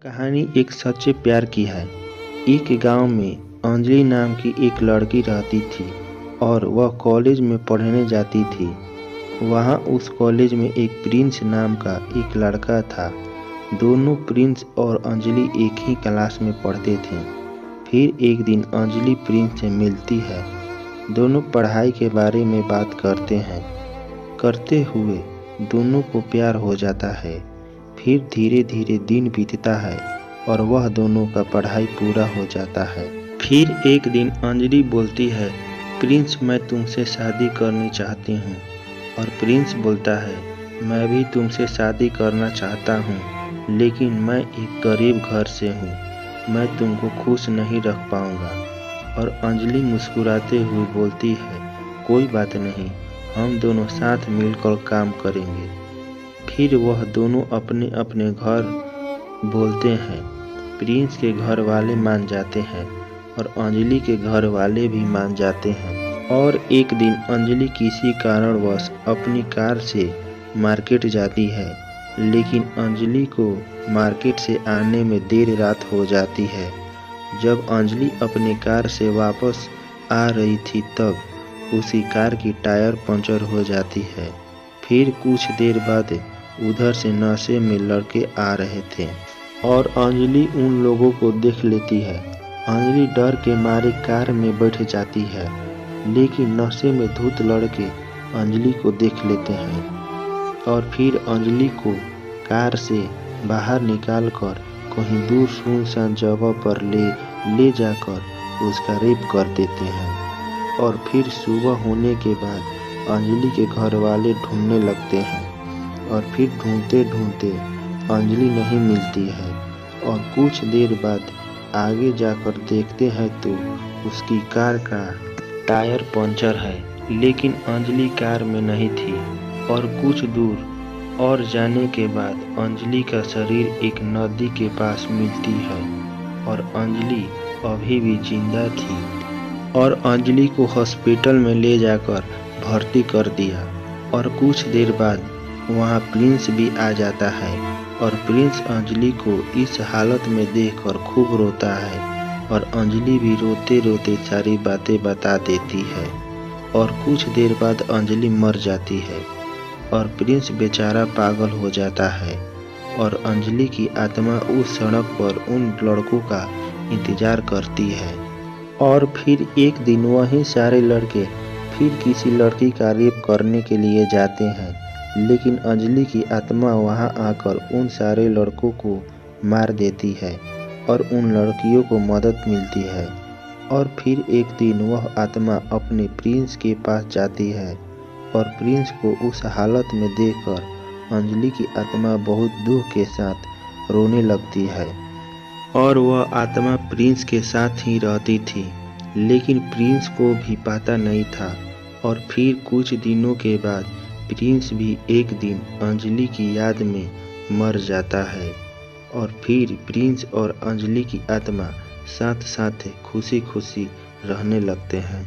कहानी एक सच्चे प्यार की है। एक गांव में अंजलि नाम की एक लड़की रहती थी और वह कॉलेज में पढ़ने जाती थी। वहां उस कॉलेज में एक प्रिंस नाम का एक लड़का था। दोनों प्रिंस और अंजलि एक ही क्लास में पढ़ते थे। फिर एक दिन अंजलि प्रिंस से मिलती है। दोनों पढ़ाई के बारे में बात करते हैं। करते हुए दोनों को प्यार हो जाता है। फिर धीरे धीरे दिन बीतता है और वह दोनों का पढ़ाई पूरा हो जाता है। फिर एक दिन अंजलि बोलती है, प्रिंस मैं तुमसे शादी करनी चाहती हूँ। और प्रिंस बोलता है, मैं भी तुमसे शादी करना चाहता हूँ, लेकिन मैं एक गरीब घर से हूँ, मैं तुमको खुश नहीं रख पाऊँगा। और अंजलि मुस्कुराते हुए बोलती है, कोई बात नहीं, हम दोनों साथ मिलकर काम करेंगे। फिर वह दोनों अपने अपने घर बोलते हैं। प्रिंस के घर वाले मान जाते हैं और अंजलि के घर वाले भी मान जाते हैं। और एक दिन अंजलि किसी कारणवश अपनी कार से मार्केट जाती है, लेकिन अंजलि को मार्केट से आने में देर रात हो जाती है। जब अंजलि अपनी कार से वापस आ रही थी तब उसी कार की टायर पंचर हो जाती है। फिर कुछ देर बाद उधर से नशे में लड़के आ रहे थे और अंजलि उन लोगों को देख लेती है। अंजलि डर के मारे कार में बैठ जाती है, लेकिन नशे में धुत लड़के अंजलि को देख लेते हैं और फिर अंजलि को कार से बाहर निकालकर कहीं दूर सुनसान जगह पर ले जाकर उसका रेप कर देते हैं। और फिर सुबह होने के बाद अंजलि के घर वाले ढूंढने लगते हैं और फिर ढूंढते ढूंढते अंजलि नहीं मिलती है। और कुछ देर बाद आगे जाकर देखते हैं तो उसकी कार का टायर पंचर है, लेकिन अंजलि कार में नहीं थी। और कुछ दूर और जाने के बाद अंजलि का शरीर एक नदी के पास मिलती है और अंजलि अभी भी जिंदा थी। और अंजलि को हॉस्पिटल में ले जाकर भर्ती कर दिया। और कुछ देर बाद वहाँ प्रिंस भी आ जाता है और प्रिंस अंजलि को इस हालत में देखकर खूब रोता है और अंजलि भी रोते रोते सारी बातें बता देती है। और कुछ देर बाद अंजलि मर जाती है और प्रिंस बेचारा पागल हो जाता है और अंजलि की आत्मा उस सड़क पर उन लड़कों का इंतजार करती है। और फिर एक दिन वही सारे लड़के फिर किसी लड़की का रेप करने के लिए जाते हैं, लेकिन अंजलि की आत्मा वहां आकर उन सारे लड़कों को मार देती है और उन लड़कियों को मदद मिलती है। और फिर एक दिन वह आत्मा अपने प्रिंस के पास जाती है और प्रिंस को उस हालत में देखकर अंजलि की आत्मा बहुत दुख के साथ रोने लगती है। और वह आत्मा प्रिंस के साथ ही रहती थी, लेकिन प्रिंस को भी पता नहीं था। और फिर कुछ दिनों के बाद प्रिंस भी एक दिन अंजलि की याद में मर जाता है और फिर प्रिंस और अंजलि की आत्मा साथ साथ खुशी खुशी रहने लगते हैं।